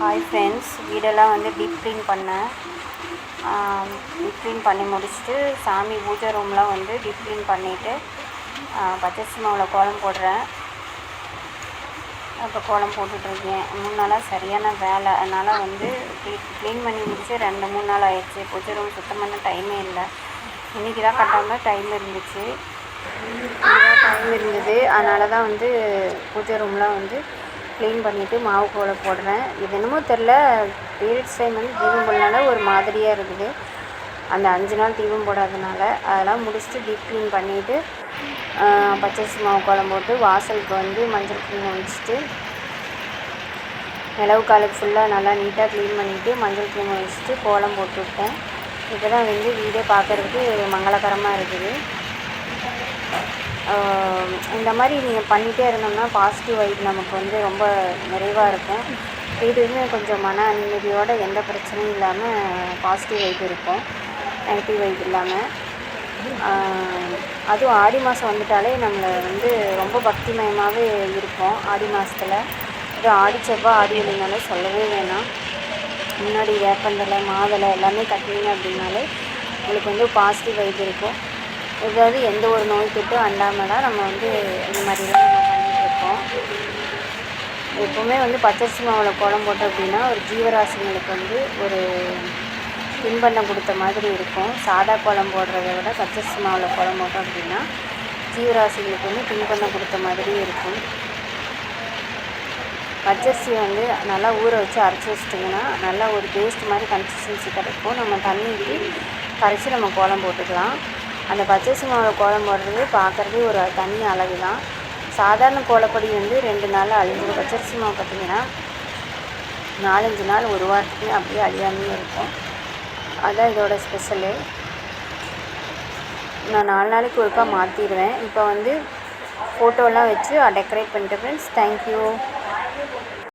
Hi friends, வீடெல்லாம் வந்து deep clean பண்ணேன். டீப் க்ளீன் பண்ணி முடிச்சுட்டு சாமி பூஜை ரூம்லாம் வந்து டீப் க்ளீன் பண்ணிவிட்டு பச்சரிசி மாவில் கோலம் போடுறேன். இப்போ கோலம் போட்டுட்ருக்கேன். 3 நாளாக சரியான வேலை, அதனால் வந்து க்ளீன் பண்ணி முடிச்சு 2-3 நாள் ஆயிடுச்சு. பூஜை ரூம் சுத்தம் பண்ண டைமே இல்லை. இன்றைக்கி தான் கட்டாமல் டைம் இருந்துச்சு. அதனால தான் வந்து பூஜை ரூம்லாம் வந்து க்ளீன் பண்ணிவிட்டு மாவு கோலம் போடுறேன். இது என்னமோ தெரில, பீரியட்ஸ் டைம் வந்து தீபம் போடனால ஒரு மாதிரியாக இருக்குது. அந்த 5 நாள் தீபம் போடாதனால அதெல்லாம் முடிச்சுட்டு டீப் க்ளீன் பண்ணிவிட்டு பச்சரிசி மாவு கோலம் போட்டு வாசலுக்கு வந்து மஞ்சள் குங்குமம் வச்சுட்டு நிலவு காலுக்கு ஃபுல்லாக நல்லா நீட்டாக க்ளீன் பண்ணிவிட்டு மஞ்சள் குங்குமம் வச்சுட்டு கோலம் போட்டு விட்டேன். இப்போ தான் வந்து வீடே பார்க்குறதுக்கு மங்களகரமாக இருக்குது. இந்த மாதிரி நீங்கள் பண்ணிகிட்டே இருந்தோம்னா பாசிட்டிவ் வைப் நமக்கு வந்து ரொம்ப நிறைவாக இருக்கும். வீடுமே கொஞ்சம் மன நிம்மதியோடு எந்த பிரச்சனையும் இல்லாமல் பாசிட்டிவ் வைப் இருக்கும், நெகட்டிவ் வைப் இல்லாமல். அதுவும் ஆடி மாதம் வந்துட்டாலே நம்மளை வந்து ரொம்ப பக்திமயமாகவே இருக்கும். ஆடி மாதத்தில் இது ஆடி செவ்வாய் ஆடி வெள்ளினாலே சொல்லவே வேணாம். முன்னாடி வேப்பந்தலை மாதலை எல்லாமே கட்டினீங்க அப்படின்னாலே உங்களுக்கு வந்து பாசிட்டிவ் வைப் இருக்கும். ஏதாவது எந்த ஒரு நோய் தொட்டு அண்டாமல் தான் நம்ம வந்து இந்த மாதிரிலாம் நம்ம பண்ணிகிட்ருக்கோம். எப்போவுமே வந்து பச்சரிசி மாவில் கோலம் போட்டோம் அப்படின்னா ஒரு ஜீவராசிங்களுக்கு வந்து ஒரு தின்பண்டம் கொடுத்த மாதிரி இருக்கும். சாதா கோலம் போடுறத விட பச்சரிசி மாவில் கோலம் போட்டோம் அப்படின்னா ஜீவராசிகளுக்கு வந்து தின்பண்டம் கொடுத்த மாதிரி இருக்கும். பச்சரிசியை வந்து நல்லா ஊற வச்சு அரைச்சி வச்சிட்டிங்கன்னா நல்லா ஒரு பேஸ்ட் மாதிரி கன்சிஸ்டன்சி கிடைக்கும். நம்ம தண்ணி ஊற்றி கரைச்சி நம்ம கோலம் போட்டுக்கலாம். அந்த பச்சரிசி மாவில் கோலம் போடுறது பார்க்குறதே ஒரு தனி அழகு தான். சாதாரண கோலப்பொடி வந்து 2 நாளில் அழிஞ்சிடும். பச்சரிசி மாவு பார்த்திங்கன்னா 4-5 நாள், ஒரு வாரத்துக்குமே அப்படியே அழியாமையே இருக்கும். அதுதான் இதோட ஸ்பெஷலு. நான் 4 நாளைக்கு ஒருக்கா மாற்றிடுவேன். இப்போ வந்து ஃபோட்டோலாம் வச்சு டெக்கரேட் பண்ணிட்டேன் ஃப்ரெண்ட்ஸ். தேங்க்யூ.